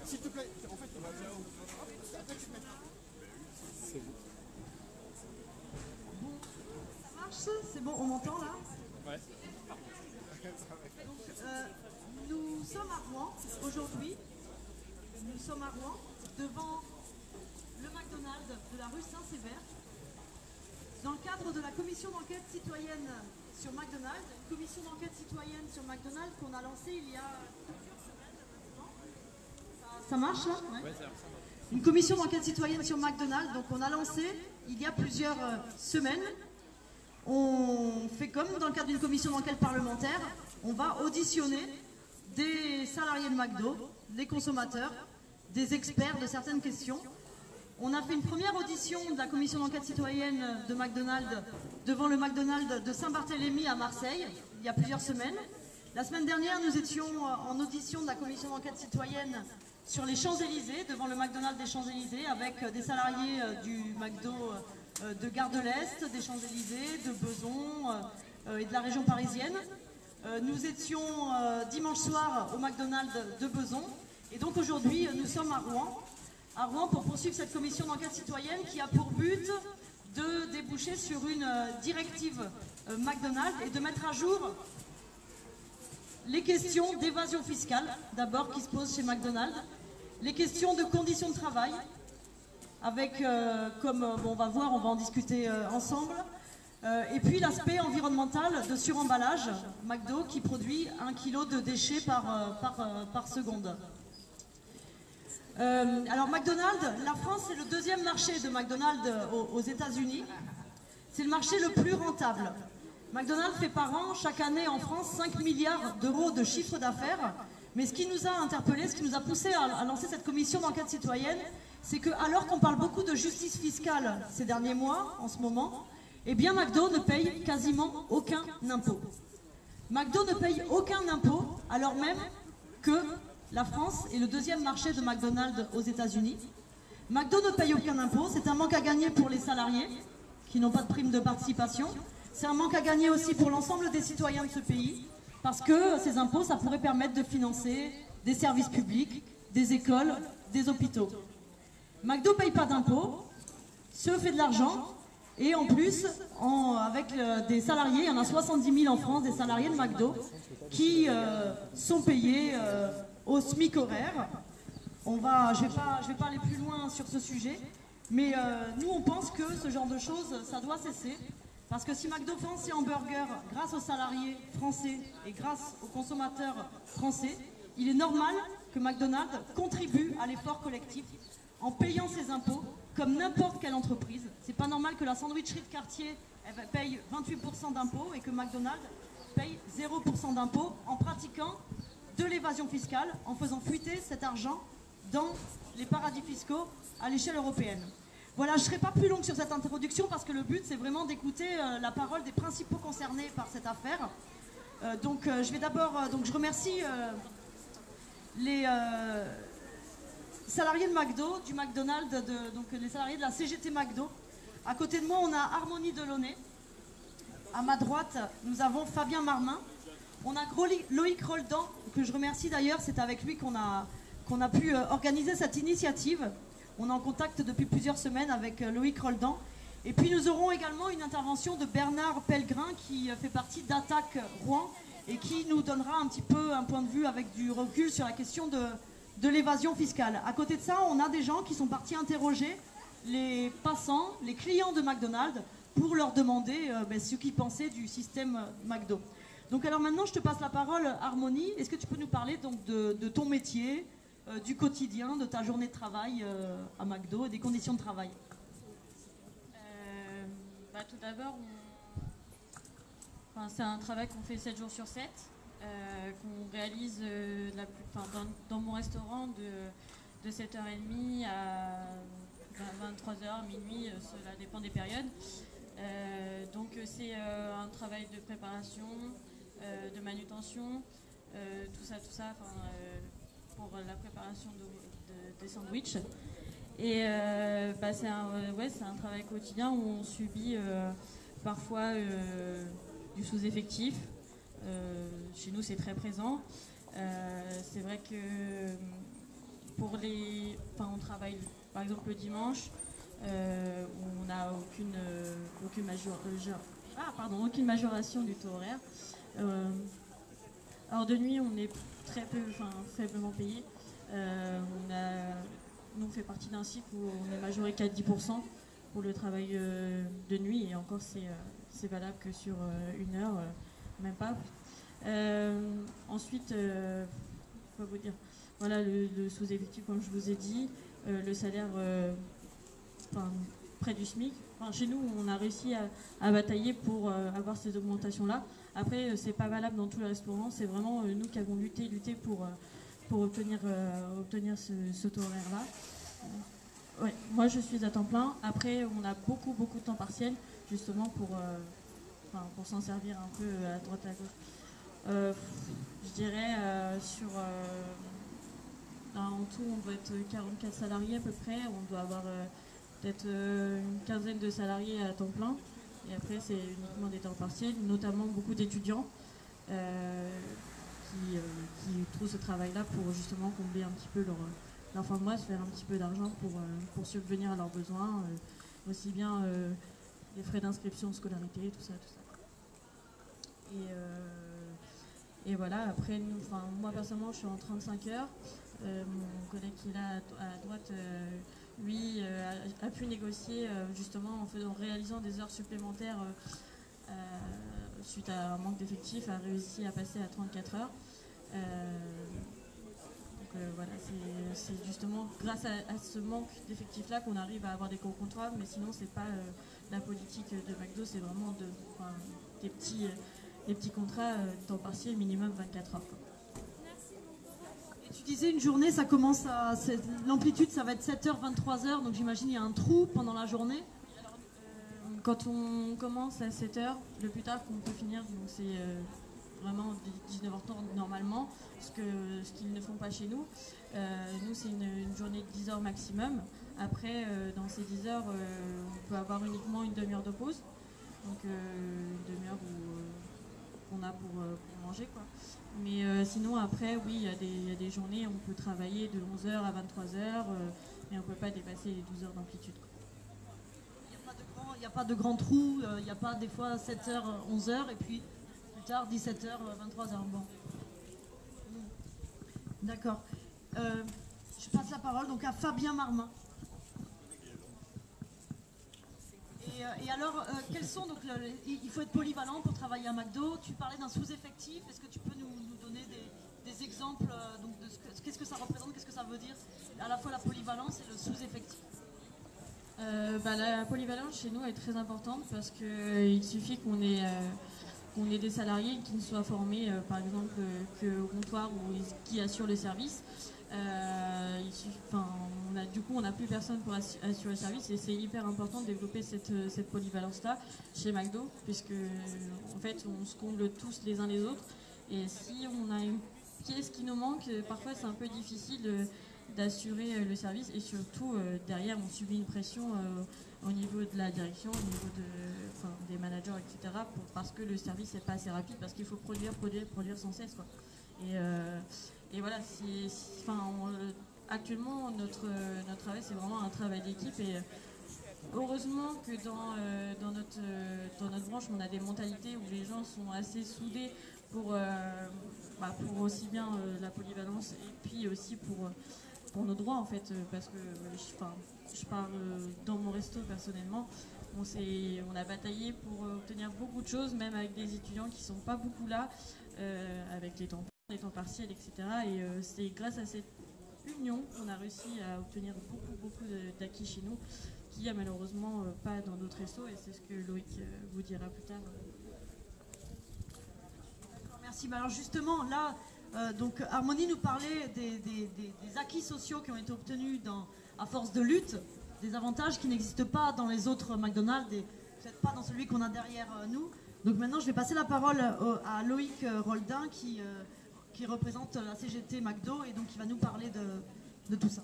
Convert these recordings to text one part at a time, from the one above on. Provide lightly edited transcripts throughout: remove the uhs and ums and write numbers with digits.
S'il te plaît, en fait, on va dire. Après, tu te mets. C'est bon. Ça marche? C'est bon, on m'entend là? Ouais. Nous sommes à Rouen aujourd'hui. Nous sommes à Rouen devant le McDonald's de la rue Saint-Sévère dans le cadre de la commission d'enquête citoyenne sur McDonald's, une commission d'enquête citoyenne sur McDonald's qu'on a lancée il y a plusieurs semaines maintenant. Ça marche là? Ouais, ça marche. Une commission d'enquête citoyenne sur McDonald's, donc on a lancé il y a plusieurs semaines. On fait comme dans le cadre d'une commission d'enquête parlementaire, on va auditionner des salariés de McDo, des consommateurs, des experts de certaines questions. On a fait une première audition de la commission d'enquête citoyenne de McDonald's devant le McDonald's de Saint-Barthélemy à Marseille, il y a plusieurs semaines. La semaine dernière, nous étions en audition de la commission d'enquête citoyenne sur les Champs-Élysées, devant le McDonald's des Champs-Élysées, avec des salariés du McDo de Gare de l'Est, des Champs-Élysées, de Besançon et de la région parisienne. Nous étions dimanche soir au McDonald's de Besançon et donc aujourd'hui nous sommes à Rouen pour poursuivre cette commission d'enquête citoyenne qui a pour but de déboucher sur une directive McDonald's et de mettre à jour les questions d'évasion fiscale, d'abord qui se posent chez McDonald's, les questions de conditions de travail, avec, comme bon, on va voir, on va en discuter ensemble, et puis l'aspect environnemental de suremballage, McDo qui produit 1 kg de déchets par seconde. Alors McDonald's, la France c'est le deuxième marché de McDonald's aux États-Unis. C'est le marché le plus rentable. McDonald's fait par an, chaque année en France, 5 milliards d'euros de chiffre d'affaires. Mais ce qui nous a interpellés, ce qui nous a poussé à lancer cette commission d'enquête citoyenne, c'est que alors qu'on parle beaucoup de justice fiscale ces derniers mois, en ce moment, eh bien McDo ne paye quasiment aucun impôt. McDo ne paye aucun impôt alors même que la France est le deuxième marché de McDonald's aux États-Unis. McDo ne paye aucun impôt, c'est un manque à gagner pour les salariés qui n'ont pas de prime de participation. C'est un manque à gagner aussi pour l'ensemble des citoyens de ce pays, parce que ces impôts, ça pourrait permettre de financer des services publics, des écoles, des hôpitaux. McDo ne paye pas d'impôts, se fait de l'argent, et en plus, avec des salariés, il y en a 70 000 en France, des salariés de McDo, qui sont payés au SMIC horaire. Je ne vais pas aller plus loin sur ce sujet, mais nous on pense que ce genre de choses, ça doit cesser. Parce que si McDo vend ses hamburgers grâce aux salariés français et grâce aux consommateurs français, il est normal que McDonald's contribue à l'effort collectif en payant ses impôts comme n'importe quelle entreprise. C'est pas normal que la sandwicherie de quartier paye 28% d'impôts et que McDonald's paye 0% d'impôts en pratiquant de l'évasion fiscale, en faisant fuiter cet argent dans les paradis fiscaux à l'échelle européenne. Voilà, je ne serai pas plus longue sur cette introduction parce que le but c'est vraiment d'écouter la parole des principaux concernés par cette affaire. Je vais d'abord, je remercie les salariés de McDo, du McDonald's, les salariés de la CGT McDo. À côté de moi, on a Harmonie Delaunay. À ma droite, nous avons Fabien Marmin. On a Loïc Roldan, que je remercie d'ailleurs, c'est avec lui qu'on a pu organiser cette initiative. On est en contact depuis plusieurs semaines avec Loïc Roldan. Et puis nous aurons également une intervention de Bernard Pellegrin qui fait partie d'Attaque Rouen et qui nous donnera un petit peu un point de vue avec du recul sur la question de l'évasion fiscale. À côté de ça, on a des gens qui sont partis interroger les passants, les clients de McDonald's pour leur demander ce qu'ils pensaient du système McDo. Donc alors maintenant, je te passe la parole, Harmonie. Est-ce que tu peux nous parler donc de ton métier, du quotidien, de ta journée de travail à McDo et des conditions de travail? Tout d'abord, c'est un travail qu'on fait 7 jours sur 7, qu'on réalise dans mon restaurant de 7h30 à 23h, minuit, cela dépend des périodes. C'est un travail de préparation, de manutention, tout ça, pour la préparation des sandwichs. Et c'est un travail quotidien où on subit parfois du sous-effectif. Chez nous, c'est très présent. C'est vrai que on travaille par exemple le dimanche, où on n'a aucune majoration du taux horaire. Alors de nuit, on est faiblement payé. Nous, on fait partie d'un cycle où on est majoré qu'à 10% pour le travail de nuit, et encore c'est valable que sur une heure, même pas. Ensuite, quoi vous dire, voilà, le sous-effectif, comme je vous ai dit, le salaire près du SMIC. Chez nous, on a réussi à batailler pour avoir ces augmentations-là. Après, c'est pas valable dans tous les restaurants, c'est vraiment nous qui avons lutté pour obtenir ce taux horaire-là. Ouais, moi, je suis à temps plein. Après, on a beaucoup de temps partiel, justement pour s'en servir un peu à droite à gauche. Je dirais en tout, on doit être 44 salariés à peu près. On doit avoir peut-être une quinzaine de salariés à temps plein. Et après, c'est uniquement des temps partiels, notamment beaucoup d'étudiants qui trouvent ce travail-là pour justement combler un petit peu leur fin de mois, se faire un petit peu d'argent pour subvenir à leurs besoins, aussi bien les frais d'inscription, scolarité, tout ça. Et voilà, après, moi personnellement, je suis en 35 heures. Mon collègue qui est là à droite, lui, a pu négocier justement en réalisant des heures supplémentaires suite à un manque d'effectifs, a réussi à passer à 34 heures. Voilà, c'est justement grâce à ce manque d'effectifs-là qu'on arrive à avoir des gros contrats, mais sinon, c'est pas la politique de McDo, c'est vraiment des petits contrats temps partiel, minimum 24 heures. Quoi. Et tu disais une journée, ça commence l'amplitude, ça va être 7h, 23h, donc j'imagine il y a un trou pendant la journée. Quand on commence à 7h, le plus tard qu'on peut finir, donc c'est vraiment 19h30 normalement, ce qu'ils ne font pas chez nous. Nous, c'est une journée de 10 heures maximum. Après, dans ces 10 heures, on peut avoir uniquement une demi-heure de pause. Donc une demi-heure qu'on a pour manger, quoi. Mais sinon, après, oui, il y a des journées où on peut travailler de 11h à 23h, mais on ne peut pas dépasser les 12 heures d'amplitude. Il n'y a pas de grand trou, il n'y a pas des fois 7h, 11h, et puis plus tard 17h, 23h. Bon. D'accord. Je passe la parole donc à Fabien Marmin. Et alors, quels sont donc il faut être polyvalent pour travailler à McDo. Tu parlais d'un sous-effectif. Est-ce que tu peux nous donner des exemples donc de qu'est-ce que ça représente, qu'est-ce que ça veut dire à la fois la polyvalence et le sous-effectif? La polyvalence chez nous est très importante parce qu'il suffit qu'on ait des salariés qui ne soient formés, par exemple, qu'au comptoir ou qui assurent le service. On n'a plus personne pour assurer le service et c'est hyper important de développer cette polyvalence-là chez McDo puisque en fait on se comble tous les uns les autres et si on a une pièce qui nous manque, parfois c'est un peu difficile d'assurer le service et surtout derrière on subit une pression au niveau de la direction, au niveau des managers, etc. Parce que le service n'est pas assez rapide, parce qu'il faut produire sans cesse, quoi. Et voilà, actuellement notre travail c'est vraiment un travail d'équipe et heureusement que dans notre branche on a des mentalités où les gens sont assez soudés pour aussi bien la polyvalence et puis aussi pour nos droits en fait, parce que je parle dans mon resto personnellement, on a bataillé pour obtenir beaucoup de choses, même avec des étudiants qui sont pas beaucoup là, avec les temps partiels, etc. Et c'est grâce à cette union qu'on a réussi à obtenir beaucoup d'acquis chez nous, qu'il n'y a malheureusement pas dans d'autres restos, et c'est ce que Loïc vous dira plus tard. Merci. Alors justement, là, donc Harmonie nous parlait des acquis sociaux qui ont été obtenus à force de lutte, des avantages qui n'existent pas dans les autres McDonald's, et peut-être pas dans celui qu'on a derrière nous. Donc maintenant, je vais passer la parole à Loïc Roldin qui représente la CGT McDo et donc qui va nous parler de tout ça.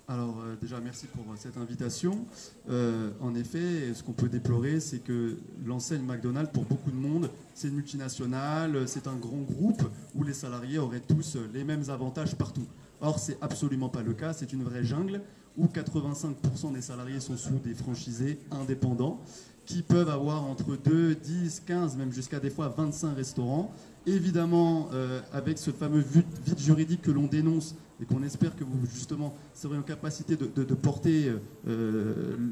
Alors déjà merci pour cette invitation. En effet, ce qu'on peut déplorer, c'est que l'enseigne McDonald's, pour beaucoup de monde, c'est une multinationale, c'est un grand groupe où les salariés auraient tous les mêmes avantages partout. Or, c'est absolument pas le cas, c'est une vraie jungle où 85% des salariés sont sous des franchisés indépendants qui peuvent avoir entre 2, 10, 15, même jusqu'à des fois 25 restaurants. Évidemment, avec ce fameux vide juridique que l'on dénonce et qu'on espère que vous, justement, serez en capacité de porter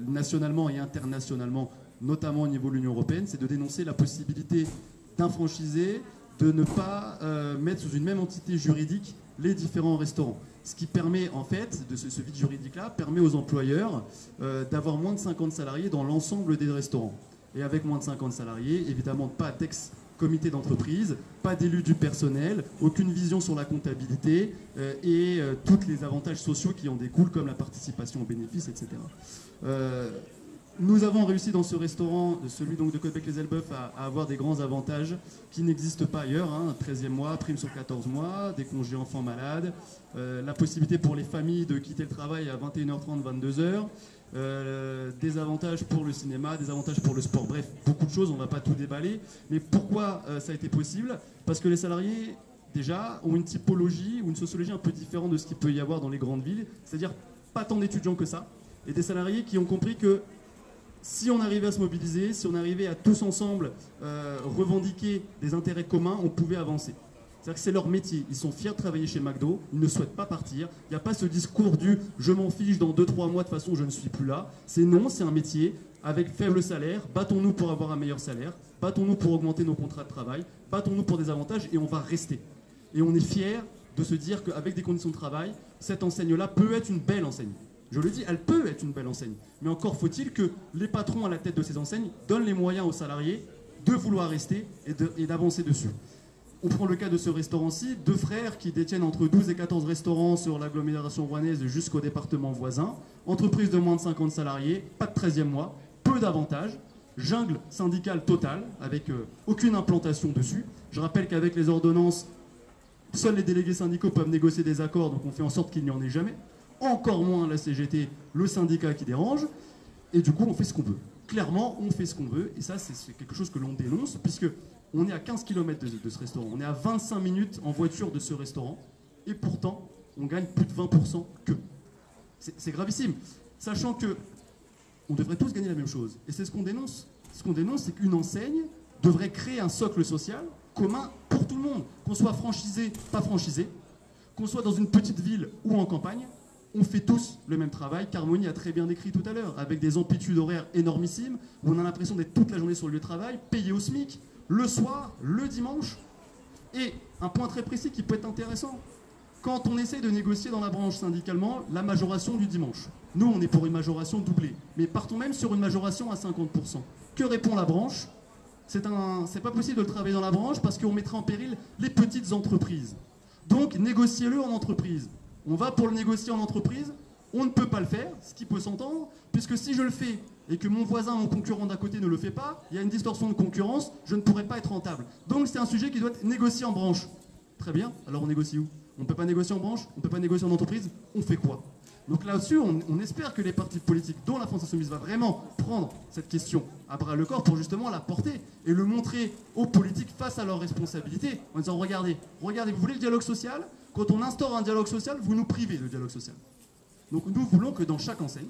nationalement et internationalement, notamment au niveau de l'Union européenne, c'est de dénoncer la possibilité d'un franchisé de ne pas mettre sous une même entité juridique les différents restaurants. Ce qui permet, en fait, de ce vide juridique-là, permet aux employeurs d'avoir moins de 50 salariés dans l'ensemble des restaurants. Et avec moins de 50 salariés, évidemment, pas d'ex-comité d'entreprise, pas d'élus du personnel, aucune vision sur la comptabilité et tous les avantages sociaux qui en découlent, comme la participation aux bénéfices, etc. Nous avons réussi dans ce restaurant, celui donc de Caudebec-les-Elbeuf, à avoir des grands avantages qui n'existent pas ailleurs. Hein, 13e mois, prime sur 14 mois, des congés enfants malades, la possibilité pour les familles de quitter le travail à 21h30, 22h, des avantages pour le cinéma, des avantages pour le sport. Bref, beaucoup de choses, on ne va pas tout déballer. Mais pourquoi ça a été possible? Parce que les salariés, déjà, ont une typologie ou une sociologie un peu différente de ce qu'il peut y avoir dans les grandes villes. C'est-à-dire pas tant d'étudiants que ça. Et des salariés qui ont compris que si on arrivait à se mobiliser, si on arrivait à tous ensemble revendiquer des intérêts communs, on pouvait avancer. C'est-à-dire que c'est leur métier. Ils sont fiers de travailler chez McDo, ils ne souhaitent pas partir. Il n'y a pas ce discours du « je m'en fiche, dans 2-3 mois, de toute façon, je ne suis plus là ». C'est non, c'est un métier avec faible salaire. Battons-nous pour avoir un meilleur salaire. Battons-nous pour augmenter nos contrats de travail. Battons-nous pour des avantages et on va rester. Et on est fiers de se dire qu'avec des conditions de travail, cette enseigne-là peut être une belle enseigne. Je le dis, elle peut être une belle enseigne. Mais encore faut-il que les patrons à la tête de ces enseignes donnent les moyens aux salariés de vouloir rester et d'avancer dessus. On prend le cas de ce restaurant-ci, 2 frères qui détiennent entre 12 et 14 restaurants sur l'agglomération rouennaise jusqu'au département voisin. Entreprise de moins de 50 salariés, pas de 13e mois, peu d'avantages, jungle syndicale totale, avec aucune implantation dessus. Je rappelle qu'avec les ordonnances, seuls les délégués syndicaux peuvent négocier des accords, donc on fait en sorte qu'il n'y en ait jamais. Encore moins la CGT, le syndicat qui dérange, et du coup on fait ce qu'on veut. Clairement, on fait ce qu'on veut, et ça c'est quelque chose que l'on dénonce, puisque on est à 15 km de ce restaurant, on est à 25 minutes en voiture de ce restaurant, et pourtant on gagne plus de 20% que. C'est gravissime, sachant que on devrait tous gagner la même chose, et c'est ce qu'on dénonce. Ce qu'on dénonce, c'est qu'une enseigne devrait créer un socle social commun pour tout le monde, qu'on soit franchisé, pas franchisé, qu'on soit dans une petite ville ou en campagne. On fait tous le même travail, qu'Harmonie a très bien décrit tout à l'heure, avec des amplitudes horaires énormissimes, où on a l'impression d'être toute la journée sur le lieu de travail, payé au SMIC, le soir, le dimanche. Et un point très précis qui peut être intéressant, quand on essaye de négocier dans la branche syndicalement la majoration du dimanche. Nous, on est pour une majoration doublée, mais partons même sur une majoration à 50%. Que répond la branche? C'est pas possible de le travailler dans la branche parce qu'on mettra en péril les petites entreprises. Donc, négociez-le en entreprise. On va pour le négocier en entreprise, on ne peut pas le faire, ce qui peut s'entendre, puisque si je le fais et que mon voisin, mon concurrent d'à côté ne le fait pas, il y a une distorsion de concurrence, je ne pourrai pas être rentable. Donc c'est un sujet qui doit être négocié en branche. Très bien, alors on négocie où? On ne peut pas négocier en branche, on ne peut pas négocier en entreprise, on fait quoi? Donc là-dessus, on espère que les partis politiques, dont la France Insoumise, va vraiment prendre cette question à bras le corps pour justement la porter et le montrer aux politiques face à leurs responsabilités, en disant regardez, vous voulez le dialogue social? Quand on instaure un dialogue social, vous nous privez de dialogue social. Donc nous voulons que dans chaque enseigne,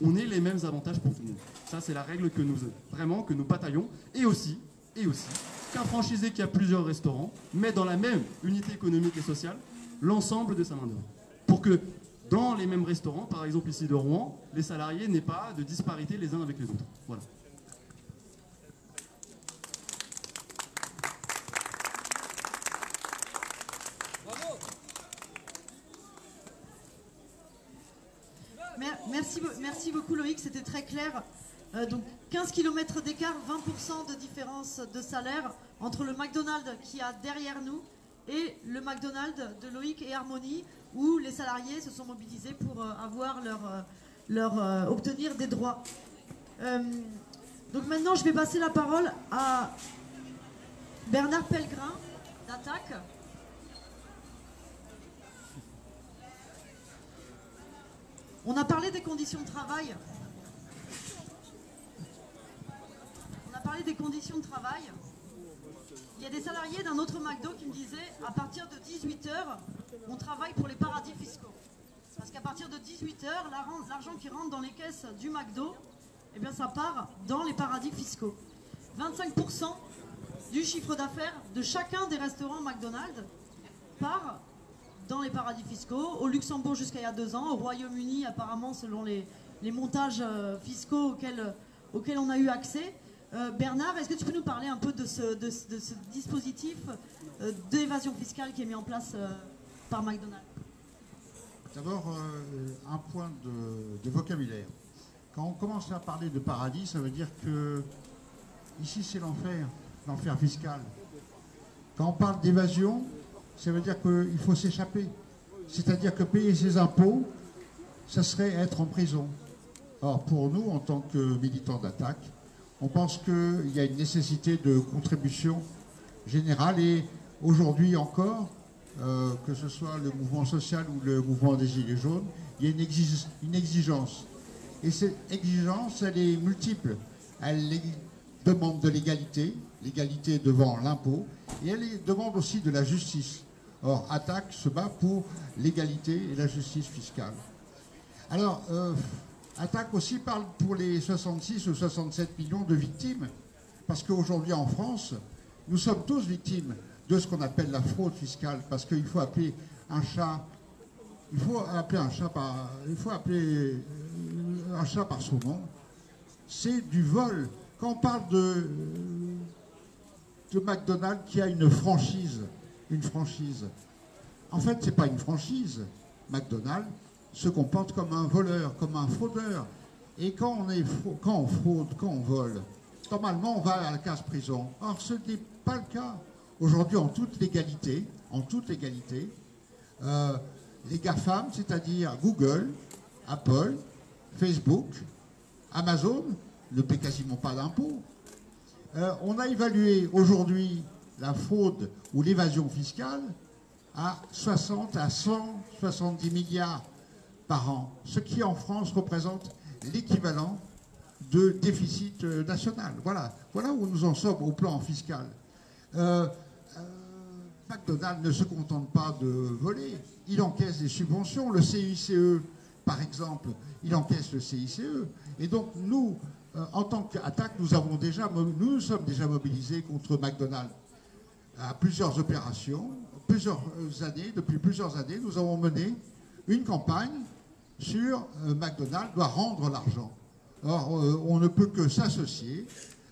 on ait les mêmes avantages pour tout le monde. Ça, c'est la règle que nous bataillons. Et aussi, qu'un franchisé qui a plusieurs restaurants met dans la même unité économique et sociale l'ensemble de sa main-d'œuvre. Pour que dans les mêmes restaurants, par exemple ici de Rouen, les salariés n'aient pas de disparité les uns avec les autres. Voilà. Merci beaucoup Loïc, c'était très clair. Donc 15 km d'écart, 20% de différence de salaire entre le McDonald's qui a derrière nous et le McDonald's de Loïc et Harmonie, où les salariés se sont mobilisés pour obtenir des droits. Donc maintenant je vais passer la parole à Bernard Pellegrin d'Attaque. On a parlé des conditions de travail. Il y a des salariés d'un autre McDo qui me disaient à partir de 18h, on travaille pour les paradis fiscaux. auditeurs, l'argent qui rentre dans les caisses du McDo, eh bien, ça part dans les paradis fiscaux. 25% du chiffre d'affaires de chacun des restaurants McDonald's part dans les paradis fiscaux. Au Luxembourg jusqu'à il y a 2 ans, au Royaume-Uni apparemment selon les montages fiscaux auxquels on a eu accès. Bernard, est-ce que tu peux nous parler un peu de ce dispositif d'évasion fiscale qui est mis en place par McDonald's? D'abord, un point de vocabulaire. Quand on commence à parler de paradis, ça veut dire que ici c'est l'enfer fiscal. Quand on parle d'évasion, ça veut dire qu'il faut s'échapper. C'est-à-dire que payer ses impôts, ça serait être en prison. Or, pour nous, en tant que militants d'Attac, on pense qu'il y a une nécessité de contribution générale et aujourd'hui encore, que ce soit le mouvement social ou le mouvement des Gilets jaunes, il y a une exigence. Et cette exigence, elle est multiple. Elle demande de l'égalité, l'égalité devant l'impôt, et elle demande aussi de la justice. Or, Attac se bat pour l'égalité et la justice fiscale. Alors, Attac aussi parle pour les 66 ou 67 millions de victimes, parce qu'aujourd'hui en France, nous sommes tous victimes de ce qu'on appelle la fraude fiscale, parce qu'il faut appeler un chat, un chat par son nom. C'est du vol. Quand on parle de McDonald's qui a une franchise, en fait, c'est pas une franchise. McDonald's se comporte comme un voleur, comme un fraudeur. Et quand on fraude, quand on vole, normalement on va à la case prison. Or, ce n'est pas le cas. Aujourd'hui, en toute légalité, les GAFAM, c'est-à-dire Google, Apple, Facebook, Amazon, ne paient quasiment pas d'impôts. On a évalué aujourd'hui la fraude ou l'évasion fiscale à 60 à 170 milliards par an, ce qui en France représente l'équivalent de déficit national. Voilà où nous en sommes au plan fiscal. McDonald's ne se contente pas de voler, il encaisse des subventions, le CICE par exemple, il encaisse le CICE, et donc nous, en tant qu'Attac, nous sommes déjà mobilisés contre McDonald's à plusieurs opérations, depuis plusieurs années, nous avons mené une campagne sur McDonald's doit rendre l'argent. Or, on ne peut que s'associer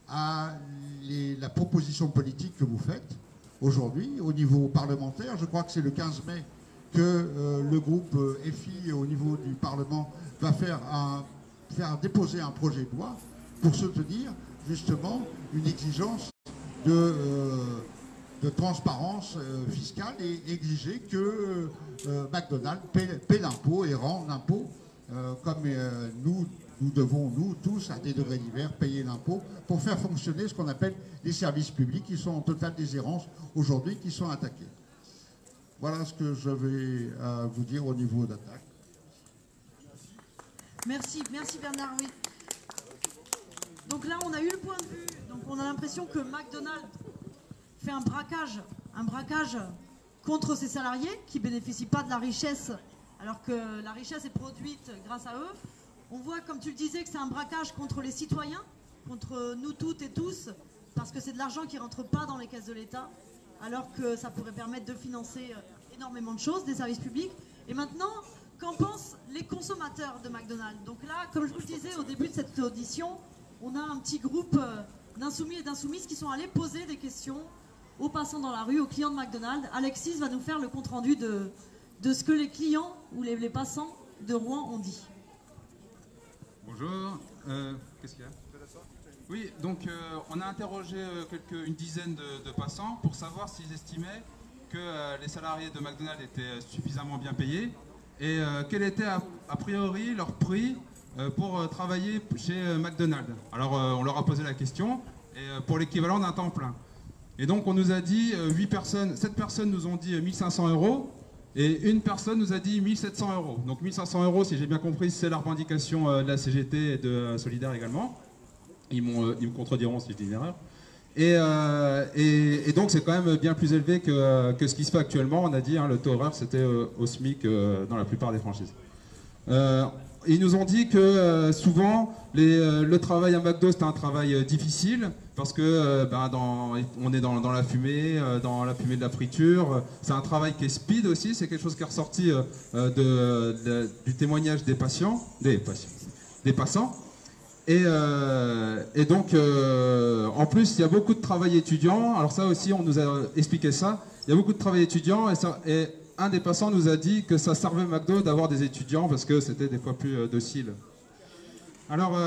à la proposition politique que vous faites aujourd'hui au niveau parlementaire. Je crois que c'est le 15 mai que le groupe FI au niveau du Parlement va faire déposer un projet de loi pour soutenir justement une exigence de transparence fiscale et exiger que McDonald's paie l'impôt et rende l'impôt comme nous devons, nous tous, à des degrés divers, payer l'impôt pour faire fonctionner ce qu'on appelle les services publics qui sont en totale déshérence aujourd'hui, qui sont attaqués. Voilà ce que je vais vous dire au niveau d'Attac. Merci Bernard, oui. Donc là, on a eu le point de vue, donc on a l'impression que McDonald's fait un braquage contre ses salariés qui ne bénéficient pas de la richesse, alors que la richesse est produite grâce à eux. On voit, comme tu le disais, que c'est un braquage contre les citoyens, contre nous toutes et tous, parce que c'est de l'argent qui ne rentre pas dans les caisses de l'État, alors que ça pourrait permettre de financer énormément de choses, des services publics. Et maintenant, qu'en pensent les consommateurs de McDonald's? Donc là, comme je vous le disais au début de cette audition, on a un petit groupe d'insoumis et d'insoumises qui sont allés poser des questions aux passants dans la rue, aux clients de McDonald's. Alexis va nous faire le compte-rendu de ce que les clients ou les passants de Rouen ont dit. Bonjour, qu'est-ce qu'il y a? Oui, donc on a interrogé une dizaine de passants pour savoir s'ils estimaient que les salariés de McDonald's étaient suffisamment bien payés et quel était a priori leur prix pour travailler chez McDonald's. Alors on leur a posé la question et, pour l'équivalent d'un temps plein. Et donc on nous a dit 7 personnes nous ont dit 1500 €. Et une personne nous a dit 1700 €. Donc 1500 €, si j'ai bien compris, c'est la revendication de la CGT et de Solidaire également. Ils me contrediront si je dis une erreur. Et donc c'est quand même bien plus élevé que ce qui se fait actuellement. On a dit, hein, le taux horaire, c'était au SMIC dans la plupart des franchises. Ils nous ont dit que souvent le travail à McDo c'était un travail difficile parce que on est dans la fumée de la friture. C'est un travail qui est speed aussi, c'est quelque chose qui est ressorti du témoignage des passants. Et donc, en plus, il y a beaucoup de travail étudiant. Alors ça aussi, on nous a expliqué ça. Il y a beaucoup de travail étudiant et un des passants nous a dit que ça servait McDo d'avoir des étudiants parce que c'était des fois plus docile. Alors,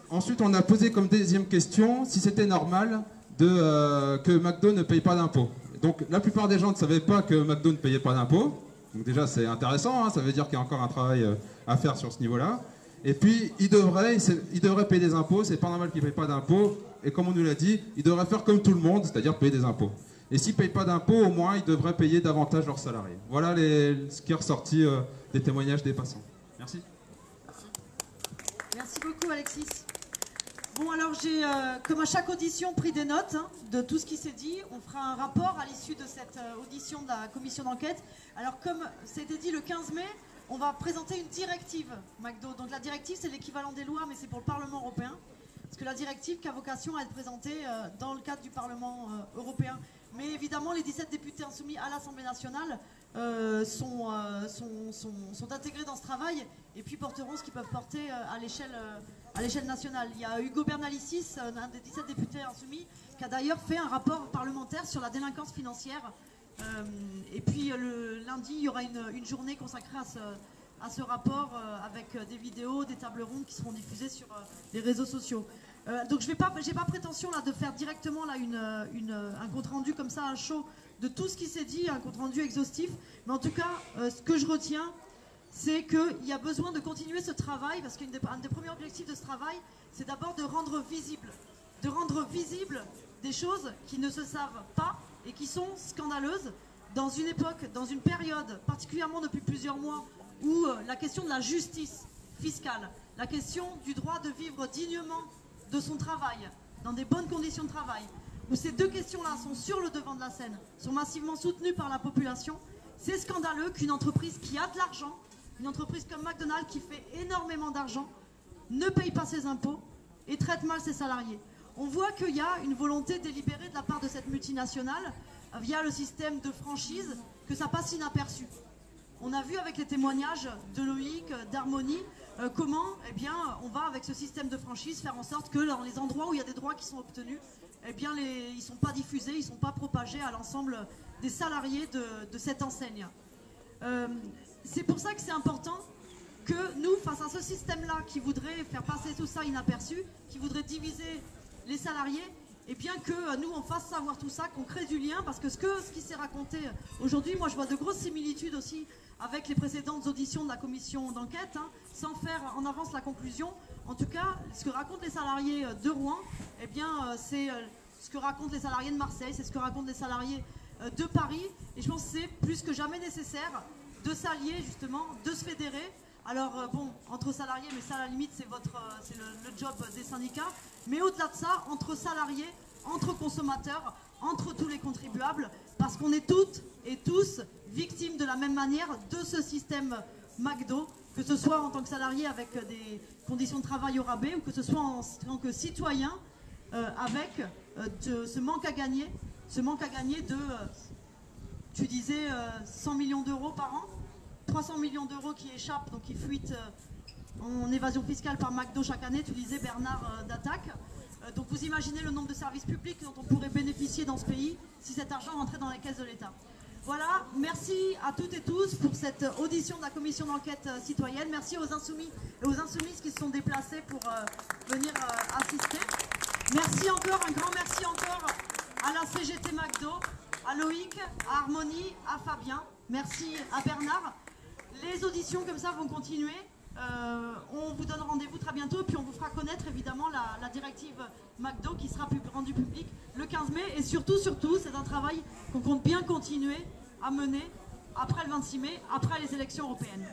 ensuite, on a posé comme deuxième question si c'était normal que McDo ne paye pas d'impôts. Donc, la plupart des gens ne savaient pas que McDo ne payait pas d'impôts. Donc déjà, c'est intéressant, hein, ça veut dire qu'il y a encore un travail à faire sur ce niveau-là. Et puis, il devrait payer des impôts, c'est pas normal qu'il ne paye pas d'impôts. Et comme on nous l'a dit, il devrait faire comme tout le monde, c'est-à-dire payer des impôts. Et s'ils ne payent pas d'impôts, au moins, ils devraient payer davantage leurs salariés. Voilà ce qui est ressorti des témoignages des passants. Merci. Merci beaucoup, Alexis. Bon, alors j'ai, comme à chaque audition, pris des notes de tout ce qui s'est dit. On fera un rapport à l'issue de cette audition de la commission d'enquête. Alors, comme c'était dit le 15 mai, on va présenter une directive McDo. Donc la directive, c'est l'équivalent des lois, mais c'est pour le Parlement européen. Parce que la directive qui a vocation à être présentée dans le cadre du Parlement européen. Mais évidemment, les 17 députés insoumis à l'Assemblée nationale sont intégrés dans ce travail et puis porteront ce qu'ils peuvent porter à l'échelle nationale. Il y a Hugo Bernalicis, un des 17 députés insoumis, qui a d'ailleurs fait un rapport parlementaire sur la délinquance financière. Et puis le lundi, il y aura une journée consacrée à ce rapport avec des vidéos, des tables rondes qui seront diffusées sur les réseaux sociaux. Donc j'ai pas prétention là de faire directement là un compte rendu comme ça, un show de tout ce qui s'est dit, un compte rendu exhaustif. Mais en tout cas, ce que je retiens, c'est qu'il y a besoin de continuer ce travail parce qu'un des premiers objectifs de ce travail, c'est d'abord de rendre visible des choses qui ne se savent pas et qui sont scandaleuses dans une époque, dans une période, particulièrement depuis plusieurs mois, où la question de la justice fiscale, la question du droit de vivre dignement de son travail, dans des bonnes conditions de travail, où ces deux questions-là sont sur le devant de la scène, sont massivement soutenues par la population, c'est scandaleux qu'une entreprise qui a de l'argent, une entreprise comme McDonald's qui fait énormément d'argent, ne paye pas ses impôts et traite mal ses salariés. On voit qu'il y a une volonté délibérée de la part de cette multinationale, via le système de franchise, que ça passe inaperçu. On a vu avec les témoignages de Loïc, d'Harmonie, comment on va avec ce système de franchise faire en sorte que dans les endroits où il y a des droits qui sont obtenus, ils ne sont pas diffusés, ils ne sont pas propagés à l'ensemble des salariés de cette enseigne. C'est pour ça que c'est important que nous, face à ce système-là qui voudrait faire passer tout ça inaperçu, qui voudrait diviser les salariés, et bien que nous on fasse savoir tout ça, qu'on crée du lien, parce que ce qui s'est raconté aujourd'hui, moi je vois de grosses similitudes aussi avec les précédentes auditions de la commission d'enquête, sans faire en avance la conclusion. En tout cas, ce que racontent les salariés de Rouen, c'est ce que racontent les salariés de Marseille, c'est ce que racontent les salariés de Paris, et je pense que c'est plus que jamais nécessaire de s'allier justement, de se fédérer. Alors bon, entre salariés, mais ça à la limite c'est le job des syndicats, mais au-delà de ça, entre salariés, entre consommateurs, entre tous les contribuables, parce qu'on est toutes et tous victimes de la même manière de ce système McDo, que ce soit en tant que salarié avec des conditions de travail au rabais, ou que ce soit en tant que citoyen avec ce manque à gagner de, tu disais, 100 millions d'euros par an, 300 millions d'euros qui échappent, donc qui fuitent en évasion fiscale par McDo chaque année, tu disais Bernard d'Attaque. Donc vous imaginez le nombre de services publics dont on pourrait bénéficier dans ce pays si cet argent rentrait dans les caisses de l'État. Voilà, merci à toutes et tous pour cette audition de la commission d'enquête citoyenne. Merci aux insoumis et aux insoumises qui se sont déplacés pour venir assister. Merci encore, un grand merci encore à la CGT McDo, à Loïc, à Harmonie, à Fabien. Merci à Bernard. Les auditions comme ça vont continuer. On vous donne rendez-vous très bientôt, puis on vous fera connaître évidemment la directive McDo qui sera rendue publique le 15 mai. Et surtout, c'est un travail qu'on compte bien continuer à mener après le 26 mai, après les élections européennes.